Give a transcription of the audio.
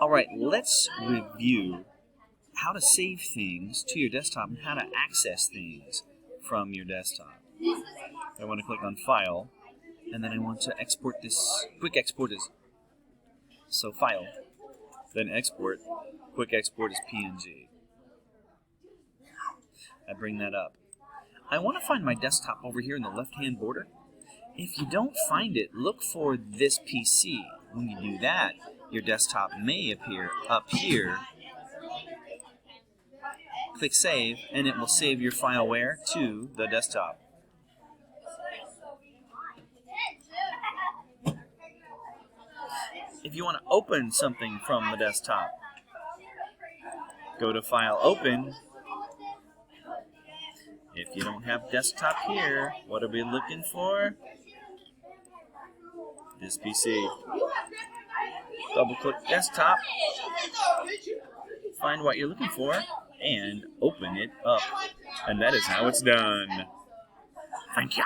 Alright, let's review how to save things to your desktop and how to access things from your desktop. I want to click on File, and then I want to export this. Quick export is so File, then Export. Quick export is PNG. I bring that up. I want to find my desktop over here in the left-hand border. If you don't find it, look for this PC. When you do that, your desktop may appear up here. Click Save, and it will save your file where? To the desktop. If you want to open something from the desktop, go to File, Open. If you don't have desktop here, what are we looking for? This PC. Double-click Desktop, find what you're looking for, and open it up. And that is how it's done. Thank you.